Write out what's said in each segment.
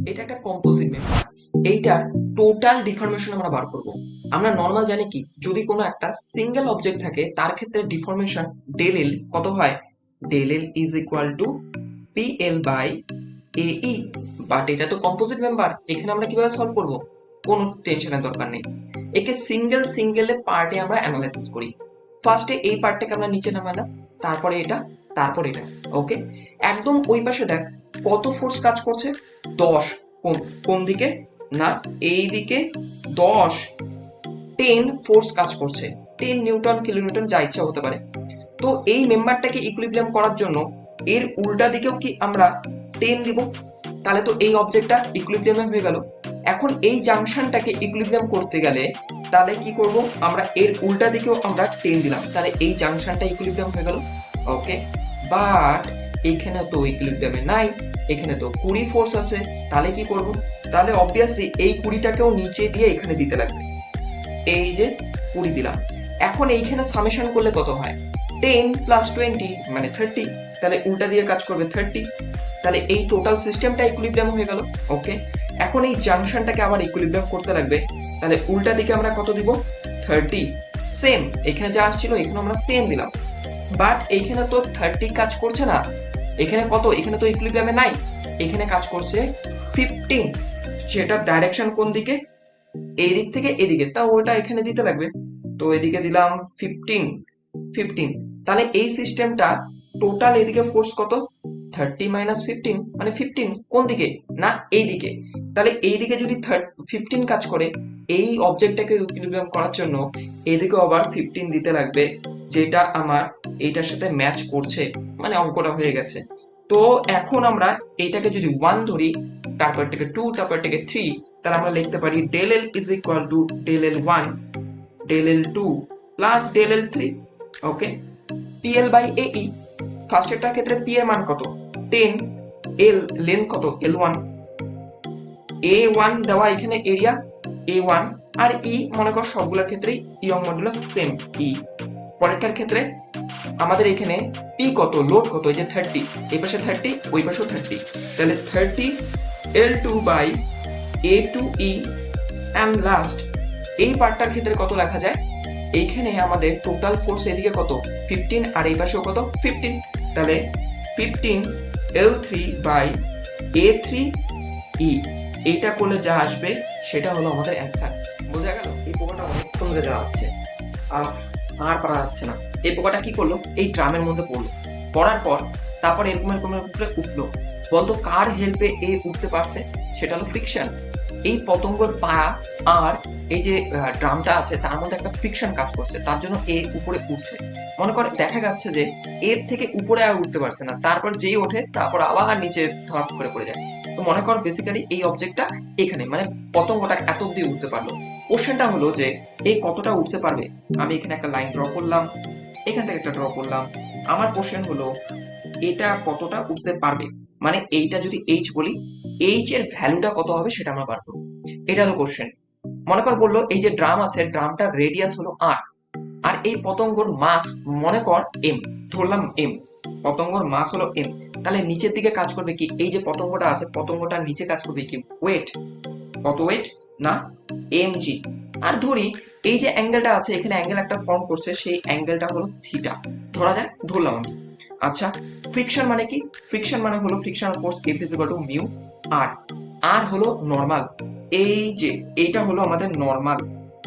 এটা একটা composite member. এইটার টোটাল ডিফরমেশন আমরা বার করব। আমরা নর্মাল জানি কি, যদি কোনো একটা সিঙ্গেল অবজেক্ট থাকে তার ক্ষেত্রে ডিফরমেশন ডেল এল কত হয়, del L is equal to P L by A E. But এটা তো কম্পোজিট মেম্বার, এখানে আমরা কিভাবে সলভ করব? কোনো টেনশনের দরকার নেই। একে সিঙ্গেল সিঙ্গেলে পার্টে আমরা অ্যানালাইসিস করি। ফার্স্টে এই পার্টটাকে আমরা নিচে নামালাম, তারপরে এটা, তারপর এটা। ওকে, একদম ওই পাশে দেখ কত ফোর্স কাজ করছে, 10। কোন কোন দিকে? না, এই দিকে 10, 10 ফোর্স কাজ করছে। 10 নিউটন, কিলোনিউটন, যা ইচ্ছা হতে পারে। তো এই মেম্বারটাকে ইকুইলিব্রিয়াম করার জন্য এর উল্টা দিকেও কি আমরা 10 দিব? তাহলে তো এই অবজেক্টটা ইকুইলিব্রিয়ামে হয়ে গেল। এখন এই জাংশনটাকে ইকুইলিব্রিয়াম করতে গেলে তাহলে কি করব? আমরা এর উল্টা দিকেও আমরা 10 দিলাম, তাহলে এই জাংশনটা ইকুইলিব্রিয়াম হয়ে গেল। ওকে, বাট এইখানে তো ইকুইলিব্রিয়ামে নাই, এখানে তো 20 ফোর্স আছে। তাহলে কি করব? তাহলে অবভিয়াসলি এই 20টাকেও নিচে দিয়ে এখানে দিতে লাগবে। এই যে 20 দিলাম। এখন এইখানে সামেশন করলে কত হয়? 10 প্লাস 20 মানে 30। তাহলে উল্টা দিয়ে কাজ করবে 30। তাহলে এই টোটাল সিস্টেমটা ইকুইলিব্রিয়াম হয়ে গেল। ওকে, এখন এই জাংশনটাকে আবার ইকুইলিব্রিয়াম করতে লাগবে। তাহলে উল্টা দিকে আমরা কত দিব? 30। সেম এখানে যা আসছিল এখানে আমরা সেম দিলাম। বাট এইখানে তো 30 কাজ করছে না। এখানে কত? এখানে তো ইকুইলিব্রিয়ামে নাই। এখানে কাজ করছে 15। সেটার ডাইরেকশন কোন দিকে? এই দিক থেকে এদিকে, তা ওটা এখানে দিতে লাগবে। তো এদিকে দিলাম 15, 15। তাহলে এই সিস্টেমটা টোটাল এদিকে ফোর্স কত? 30 মাইনাস 15 মানে 15। কোন দিকে? না, এই দিকে। তাহলে এই দিকে যদি 15 কাজ করে, এই অবজেক্টটাকে ইকুইলিব্রিয়াম করার জন্য এদিকে আবার 15 দিতে লাগবে, যেটা আমার এইটার সাথে ম্যাচ করছে, মানে অঙ্কটা হয়ে গেছে। তো এখন আমরা এইটাকে যদি 1 ধরি, তারপর এটাকে 2, তারপর এটাকে 3, তাহলে আমরা লিখতে পারি del L is equal to del L1 del L2 plus del L3। Okay, PL by AE। First এটার ক্ষেত্রে P এর মান কত? 10, L লেন্থ কত? L1, A1 দেওয়া এখানে এরিয়া A1, আর E মনে কর সবগুলোর ক্ষেত্রেই ইয়ং মডুলাস সেম E। পরেরটার ক্ষেত্রে আমাদের এখানে P কত, লোড কত? এই যে 30, এই পাশে 30, ওই পাশেও 30। তাহলে 30 L2 by A2E। And last এই পার্টটার ক্ষেত্রে কত লেখা যায়? এইখানে আমাদের টোটাল ফোর্স এদিকে কত? 15, আর এই পাশেও কত? 15। তাহলে 15 L3 বাই A3E। এইটা করলে যা আসবে সেটা হলো আমাদের অ্যান্সার। বোঝা গেল? এই পোকাটা অনেকক্ষণ ধরে যাচ্ছে, আর পারা যাচ্ছে না। এই পোকাটা কি করলো? এই ড্রামের মধ্যে পড়লো, পড়ার পর তারপর এরকম এরকম করে উঠলো। বলতো কার হেল্পে এ উঠতে পারছে? সেটা হলো ফ্রিকশন। এই পতঙ্গর পা আর এই যে ড্রামটা আছে তার মধ্যে একটা ফ্রিকশন কাজ করছে, তার জন্য এ উপরে উঠছে। মনে করে দেখা যাচ্ছে যে এর থেকে উপরে আর উঠতে পারছে না, তারপর যেই ওঠে তারপর আবার নিচে ধপ করে পড়ে যায়। তো মনে কর বেসিক্যালি এই অবজেক্টটা এখানে, মানে পতঙ্গটা এত অব্দি উঠতে পারলো। কোশ্চেনটা হলো যে এই কতটা উঠতে পারবে। আমি এখানে একটা লাইন ড্র করলাম, এখান থেকে একটা ড্র করলাম। আমার কোশ্চেন হলো এটা কতটা উঠতে পারবে, মানে এইটা যদি এইচ বলি, এইচ এর ভ্যালুটা কত হবে সেটা আমরা বার করবো। এটা হলো কোশ্চেন। মনে কর বললো এই যে ড্রাম আছে, ড্রামটার রেডিয়াস হলো আর, আর এই পতঙ্গর মাস মনে কর এম, ধরলাম এম, পতঙ্গর মাস হলো এম। তাহলে নিচের দিকে কাজ করবে কি? এই যে পতঙ্গটা আছে, পতঙ্গটার নিচে কাজ করবে কি? ওয়েট। কত ওয়েট? না, mg। আর ধরি এই যে অ্যাঙ্গেলটা আছে, এখানে অ্যাঙ্গেল একটা ফর্ম করছে, সেই অ্যাঙ্গেলটা হলো থিটা ধরা যায়, ধরলাম আমি। আচ্ছা, ফ্রিকশন মানে কি? ফ্রিকশন মানে হলো frictional force F is equal to mu r। আর হলো নরমাল, এই যে এইটা হলো আমাদের নরমাল,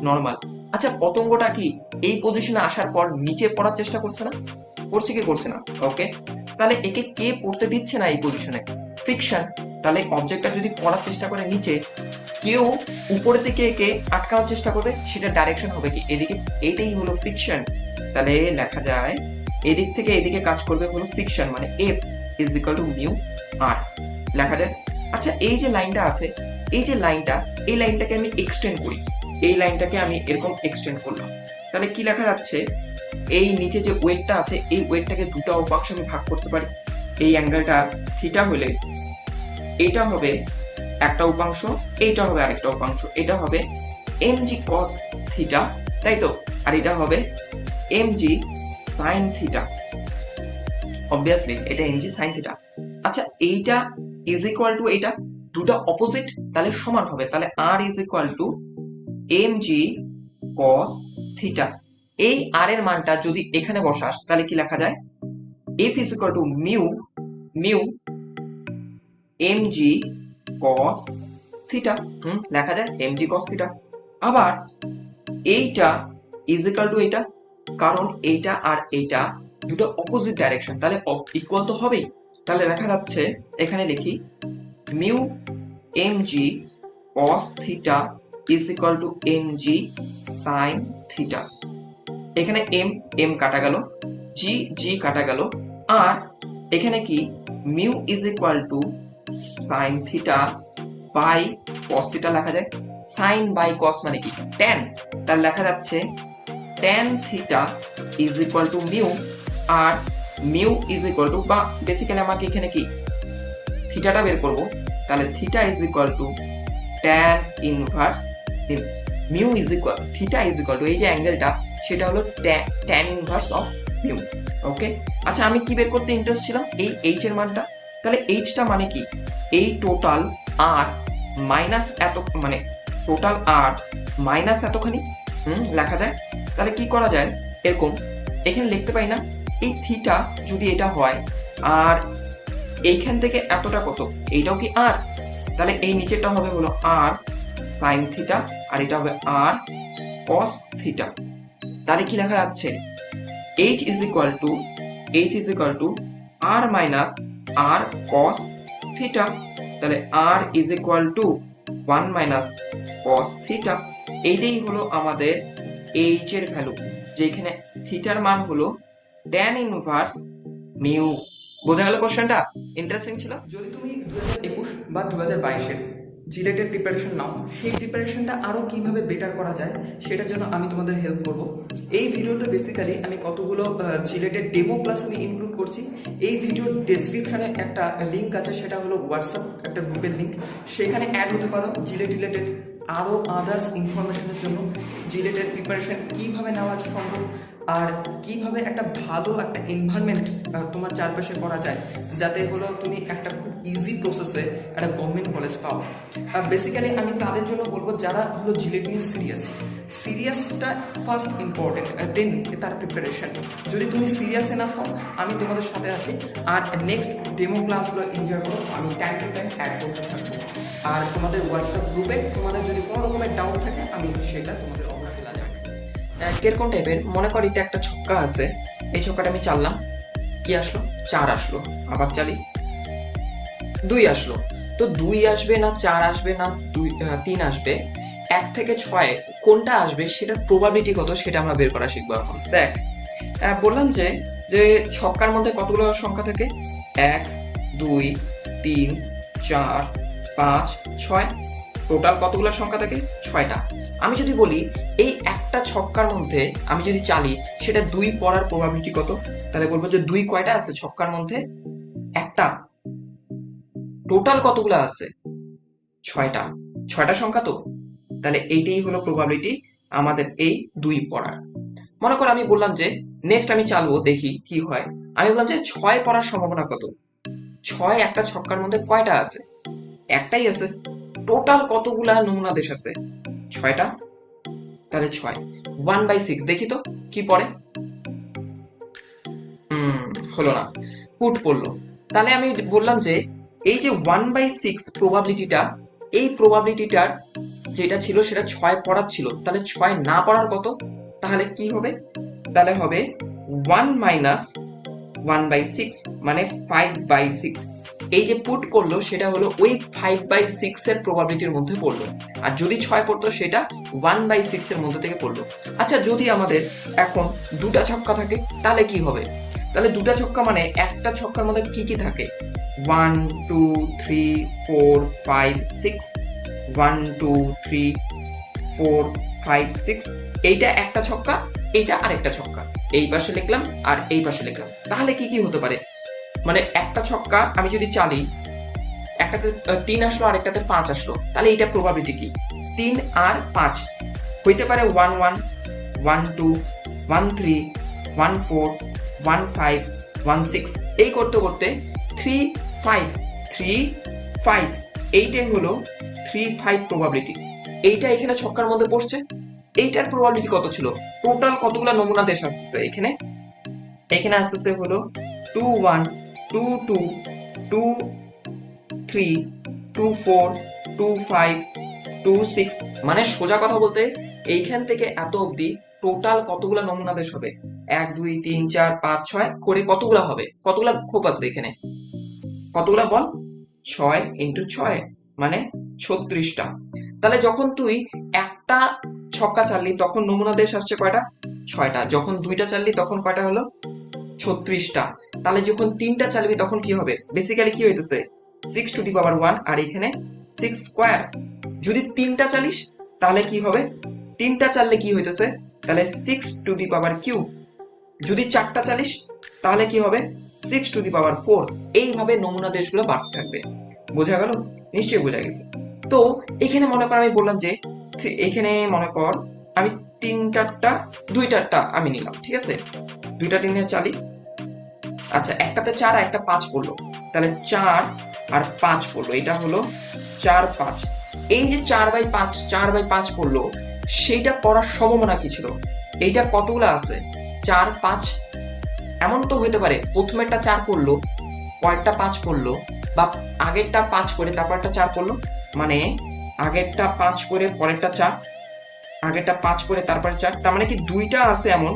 নরমাল। আচ্ছা, পতঙ্গটা কি এই পজিশনে আসার পর নিচে পড়ার চেষ্টা করছে না? করছে কি করছে না? ওকে, তাহলে একে কে পড়তে দিচ্ছে না এই পজিশনে? ফ্রিকশন। তাহলে অবজেক্টটা যদি পড়ার চেষ্টা করে নিচে, কেউ উপরের দিকে একে আটকানোর চেষ্টা করবে, সেটা ডাইরেকশন হবে কি? এদিকে। এটাই হলো ফ্রিকশন। তাহলে লেখা যায় এদিক থেকে এদিকে কাজ করবে হলো ফ্রিকশন, মানে F is equal to mu r লেখা যায়। আচ্ছা, এই যে লাইনটা আছে, এই যে লাইনটা, এই লাইনটাকে আমি এক্সটেন্ড করি, এই লাইনটাকে আমি এরকম এক্সটেন্ড করলাম। তাহলে কি লেখা যাচ্ছে? এই নিচে যে ওয়েটটা আছে, এই ওয়েটটাকে দুটো উপাংশে আমি ভাগ করতে পারি। এই অ্যাঙ্গেলটা থিটা হলে এটা হবে একটা উপাংশ, এইটা হবে আরেকটা উপাংশ। এটা হবে mg cos থিটা, তাই তো? আর এটা হবে mg sin থিটা। অবভিয়াসলি এটা mg sin থিটা। আচ্ছা এইটা ইজ ইকুয়াল টু এইটা, দুটো অপোজিট তাহলে সমান হবে, তাহলে r is equal two mg cos theta. এই r এর মানটা যদি এখানে বসাস তাহলে কি লেখা যায়, f is equal to mu mg cos theta, লেখা যায় mg cos থিটা। আবার এইটা ইজ ইকুয়াল টু এইটা, কারণ এইটা আর এইটা দুটো অপোজিট ডাইরেকশন, তাহলে ইকুয়াল তো হবেই। তাহলে লেখা যাচ্ছে, এখানে লিখি mu mg cos theta is equal two mg sin theta. এখানে m কাটা গেল, g কাটা গেল, আর এখানে কি mu is equal to sin theta by cos theta লেখা যায়। sin বাই cos মানে কি tan, তাহলে লেখা যাচ্ছে tan theta is equal to mu, আর মিউ ইজ ইকুয়াল টু, বা বেসিক্যালি আমাকে এখানে কি থিটাটা বের করব, তাহলে theta is equal to tan inverse mu is equal, theta is equal to এই যে অ্যাঙ্গেলটা সেটা হলো tan inverse of mu. Okay, আচ্ছা আমি কি বের করতে ইন্টারেস্ট ছিলাম, এই এইচ এর মানটা। তাহলে এইচটা মানে কি, এই টোটাল আর মাইনাস এত, মানে টোটাল আর মাইনাস এতখানি লেখা যায়। তাহলে কি করা যায়, এরকম এখানে লিখতে পাই না, এই থিটা যদি এটা হয় আর এইখান থেকে এতটা কত, এইটাও কি আর, তাহলে এই নিচেরটা হবে হলো আর সাইন থিটা, আর এটা হবে আর কস থিটা। তাহলে কি লেখা যাচ্ছে, h is equal to r minus r cos theta, তাহলে r is equal to 1 minus cos theta. এইটাই হলো আমাদের h এর ভ্যালু, যেখানে থিটার মান হলো tan ইনভার্স মিউ। বোঝা গেল কোশ্চেনটা? ইন্টারেস্টিং ছিল। যদি তুমি 2021 বা 2022-এর জিলেটের প্রিপারেশন নাও, সেই প্রিপারেশনটা আরও কীভাবে বেটার করা যায় সেটার জন্য আমি তোমাদের হেল্প করব। এই ভিডিওতে বেসিক্যালি আমি কতগুলো জিলেটের ডেমো ক্লাস আমি ইনক্লুড করছি। এই ভিডিওর ডেসক্রিপশনে একটা লিঙ্ক আছে, সেটা হলো হোয়াটসঅ্যাপ একটা গ্রুপের লিঙ্ক, সেখানে অ্যাড হতে পারো জিলেট রিলেটেড আরও আদার্স ইনফরমেশনের জন্য। জিলেটের প্রিপারেশন কীভাবে নেওয়া সম্ভব আর কিভাবে একটা ভালো একটা এনভায়রনমেন্ট তোমার চারপাশে করা যায়, যাতে হলো তুমি একটা খুব ইজি প্রসেসে একটা গভর্নমেন্ট কলেজ পাও। বেসিক্যালি আমি তাদের জন্য বলবো যারা হলো জিলেট নিয়ে সিরিয়াসটা ফার্স্ট ইম্পর্টেন্ট, দেন তার প্রিপারেশন। যদি তুমি সিরিয়াস এনাফ হও, আমি তোমাদের সাথে আছি। আর নেক্সট ডেমো ক্লাসগুলো এনজয় করো, আমি টাইম টু টাইম অ্যাড করতে থাকবো। আর তোমাদের হোয়াটসঅ্যাপ গ্রুপে তোমাদের যদি কোনো রকমের ডাউট থাকে, আমি সেটা তোমাদের অবশ্যই জানাবো। কিরকম টাইপের, মনে কর এটা একটা ছক্কা আছে, এই ছক্কাটা আমি চাললাম, কি আসলো 4 আসলো, আবার চালি 2 আসলো। তো 2 আসবে না 4 আসবে না 3 আসবে, 1 থেকে 6 কোনটা আসবে সেটার প্রবাবিলিটি কত সেটা আমরা বের করা শিখবো এখন। দেখ বললাম যে ছক্কার মধ্যে কতগুলো সংখ্যা থাকে, 1 2 3 4 5 6, টোটাল কতগুলো সংখ্যা থাকে 6টা। আমি যদি বলি এই একটা ছক্কার মধ্যে আমি যদি চালি সেটা 2 পড়ার প্রবাবিলিটি কত, তাহলে বলবো যে 2 কয়টা আছে ছক্কার মধ্যে, একটা। টোটাল কতগুলো আছে 6টা সংখ্যা তো, তাহলে এইটাই হলো প্রবাবিলিটি আমাদের এই 2 পড়ার। মনে করো আমি বললাম যে নেক্সট আমি চালবো, দেখি কি হয়। আমি বললাম যে 6 পড়ার সম্ভাবনা কত, 6 একটা ছক্কার মধ্যে কয়টা আছে, একটাই আছে। টোটাল কতগুলা নমুনা দেশ আছে 6টা, তাহলে 6 1/6, দেখি তো কি পড়ে, হলো না, পুট পড়লো। তাহলে আমি বললাম যে এই যে 1/6 প্রবাবিলিটিটা, এই প্রবাবিলিটিটার যেটা ছিল সেটা 6 পড়ার ছিল, তাহলে 6 না পড়ার কত, তাহলে কি হবে, তাহলে হবে 1 মাইনাস 1/6 মানে 5/6। এই যে পুট করলো সেটা হলো ওই 5/6 এর প্রবাবিলিটির মধ্যে পড়লো, আর যদি 6 পড়তো সেটা 1/6 এর মধ্যে থেকে পড়লো। আচ্ছা যদি আমাদের এখন দুটা ছক্কা থাকে তাহলে কি হবে, তাহলে দুটা ছক্কা মানে একটা ছক্কার মধ্যে কি কি থাকে, 1 2 3 4 5 6, 1 2 3 4 5 6, এইটা একটা ছক্কা, এইটা আরেকটা ছক্কা, এই পাশে লিখলাম আর এই পাশে লিখলাম। তাহলে কি কি হতে পারে, মানে একটা ছক্কা আমি যদি চালি, একটাতে 3 আসলো আর একটাতে 5 আসলো, তাহলে এইটা প্রবাবিলিটি কি, 3 আর 5 হইতে পারে 1 1 1 2 1 3 1 4 1 5 16 এই করতে করতে 3 5 3 5 এইটাই হলো 3 5 প্রবাবিলিটি। এইটা এখানে ছক্কার মধ্যে পড়ছে, এইটার প্রবাবিলিটি কত ছিল? টোটাল কতগুলো নমুনা দেশ আসতেছে এখানে? এখানে আসতেছে হলো 2 1 2 2 2 3 2 4 2 5 2 6, মানে সোজা কথা বলতে এইখান থেকে এত অবধি টোটাল কতগুলা নমুনা দেশ হবে? 1 2 3 4 5 6 করে কতগুলা হবে? কতগুলা খোপ আছে এখানে? কতগুলা বল? 6 ইন্টু 6 মানে 36টা। তাহলে যখন তুই একটা ছক্কা চাললি তখন নমুনা দেশ আসছে কয়টা? 6টা। যখন দুইটা চাললি তখন কয়টা হলো? 36টা। তাহলে যখন তিনটা চালবি তখন কি হবে? বেসিক্যালি কি হইতেছে? 6 টু দি পাওয়ার 1 আর এখানে 6 স্কয়ার। যদি তিনটা চালিস তাহলে কি হবে? তিনটা চাললে কি হইতেছে? তাহলে 6 টু দি পাওয়ার কিউব। যদি চারটা চালিস তাহলে কি হবে? 6 টু দি পাওয়ার 4। এইভাবে নমুনা দেশগুলো বাড়তে থাকবে। বোঝা গেল? নিশ্চয়ই বোঝা গেছে। তো এখানে মনে কর আমি বললাম যে এখানে মনে কর আমি দুইটারটা আমি নিলাম, ঠিক আছে? দুইটা নিয়ে চালি। আচ্ছা, একটাতে 4 আর একটা 5 পড়লো, তাহলে 4 আর 5 পড়লো, এটা হলো 4 5। এই যে 4/5 পড়লো, সেইটা পড়ার সম্ভাবনা কি ছিল? এইটা কতগুলো আছে? 4 5। এমন তো হইতে পারে প্রথমেরটা 4 পড়লো, পরেরটা 5 পড়লো, বা আগেরটা 5 করে তারপরটা 4 পড়লো, মানে আগেরটা 5 করে পরেরটা 4, আগেরটা 5 করে তারপরে 4। তার মানে কি দুইটা আছে এমন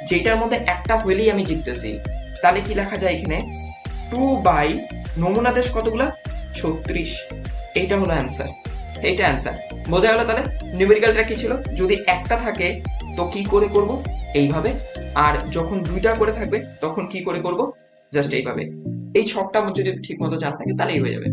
যেটার মধ্যে একটা হইলেই আমি জিততেছি। তাহলে কি লেখা যায় এখানে? 2 বাই নমুনা দেশ কতগুলা? 36। এইটা হলো অ্যান্সার। এইটা অ্যান্সার। বোঝা গেল? তাহলে নিউমেরিক্যালটা কি ছিল? যদি একটা থাকে তো কি করে করব? এইভাবে। আর যখন দুইটা করে থাকবে তখন কি করে করব? জাস্ট এইভাবে। এই ছকটা যদি ঠিক মতো জানা থাকে তাহলেই হয়ে যাবে।